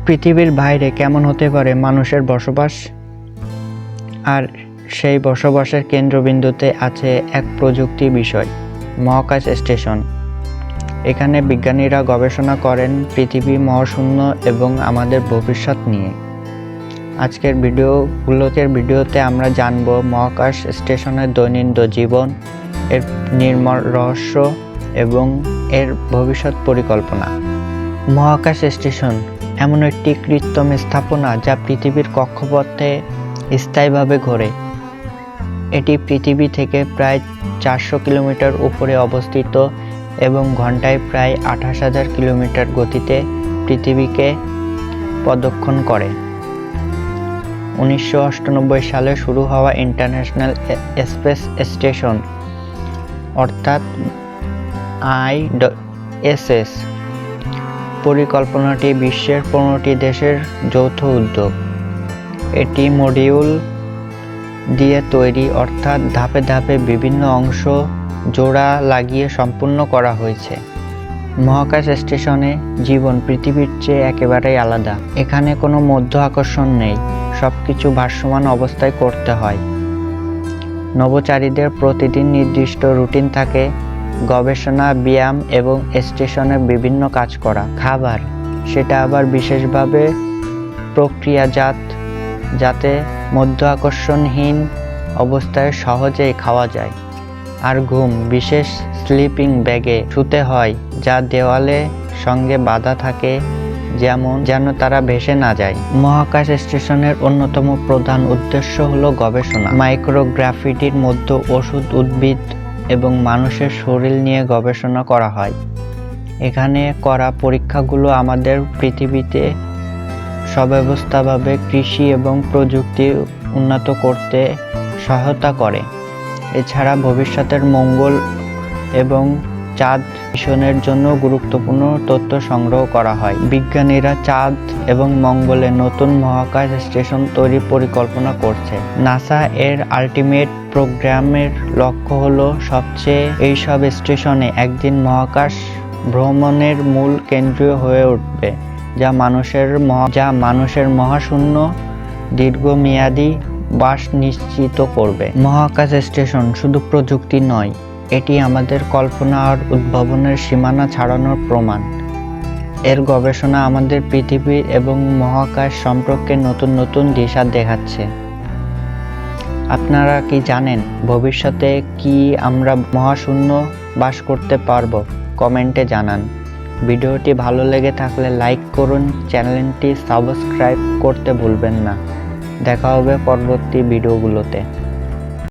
পৃথিবীর বাইরে কেমন হতে পারে মানুষের বসবাস, আর সেই বসবাসের কেন্দ্রবিন্দুতে আছে এক প্রযুক্তি বিষয়, মহাকাশ স্টেশন। এখানে বিজ্ঞানীরা গবেষণা করেন পৃথিবী, মহাশূন্য এবং আমাদের ভবিষ্যৎ নিয়ে। আজকের ভিডিওতে আমরা জানব মহাকাশ স্টেশনের দৈনন্দিন জীবন, এর নির্মল রহস্য এবং এর ভবিষ্যৎ পরিকল্পনা। মহাকাশ স্টেশন এমন একটি কৃত্রিম স্থাপনা যা পৃথিবীর কক্ষপথে স্থায়ীভাবে ঘোরে। এটি পৃথিবী থেকে প্রায় 400 কিলোমিটার উপরে অবস্থিত এবং ঘন্টায় প্রায় 28,000 কিলোমিটার গতিতে পৃথিবীকে প্রদক্ষিণ করে। 1998 সালে শুরু হওয়া ইন্টারন্যাশনাল স্পেস স্টেশন অর্থাৎ ISS পরিকল্পনাটি বিশ্বের 15টি দেশের যৌথ উদ্যোগ। এটি মডিউল দিয়ে তৈরি, অর্থাৎ ধাপে ধাপে বিভিন্ন অংশ জোড়া লাগিয়ে সম্পূর্ণ করা হয়েছে। মহাকাশ স্টেশনে জীবন পৃথিবীর চেয়ে একেবারেই আলাদা। এখানে কোনো মধ্য আকর্ষণ নেই, সবকিছু ভাসমান অবস্থায় করতে হয়। নভোচারীদের প্রতিদিন নির্দিষ্ট রুটিন থাকে, গবেষণা, ব্যায়াম এবং স্টেশনে বিভিন্ন কাজ করা। খাবার, সেটা আবার বিশেষভাবে প্রক্রিয়াজাত যাতে মধ্য আকর্ষণহীন অবস্থায় সহজেই খাওয়া যায়। আর ঘুম, বিশেষ স্লিপিং ব্যাগে শুতে হয় যা দেওয়ালে সঙ্গে বাঁধা থাকে যেন তারা ভেসে না যায়। মহাকাশ স্টেশনের অন্যতম প্রধান উদ্দেশ্য হলো গবেষণা। মাইক্রোগ্রাভিটির মধ্যে ওষুধ, উদ্ভিদ এবং মানুষের শরীর নিয়ে গবেষণা করা হয়। এখানে করা পরীক্ষাগুলো আমাদের পৃথিবীতে সুব্যবস্থাভাবে কৃষি এবং প্রযুক্তি উন্নত করতে সহায়তা করে। এছাড়া ভবিষ্যতের মঙ্গল এবং চাঁদ মিশনের জন্য গুরুত্বপূর্ণ তথ্য সংগ্রহ করা হয়। বিজ্ঞানীরা চাঁদ এবং মঙ্গলে নতুন মহাকাশ স্টেশন তৈরির পরিকল্পনা করছে। নাসা এর আল্টিমেট প্রোগ্রামের লক্ষ্য হলো এইসব স্টেশনে একদিন মহাকাশ ভ্রমণের মূল কেন্দ্র হয়ে উঠবে, যা মানুষের মহাশূন্য দীর্ঘমেয়াদী বাস নিশ্চিত করবে। মহাকাশ স্টেশন শুধু প্রযুক্তি নয়, এটি আমাদের কল্পনা আর উদ্ভাবনের সীমানা ছাড়ানোর প্রমাণ। এর গবেষণা আমাদের পৃথিবী এবং মহাকাশ সম্পর্কে নতুন নতুন দিশা দেখাচ্ছে। আপনারা কি জানেন ভবিষ্যতে কি আমরা মহাশূন্য বাস করতে পারবো? কমেন্টে জানান। ভিডিওটি ভালো লেগে থাকলে লাইক করুন, চ্যানেলটি সাবস্ক্রাইব করতে ভুলবেন না। দেখা হবে পরবর্তী ভিডিওগুলোতে।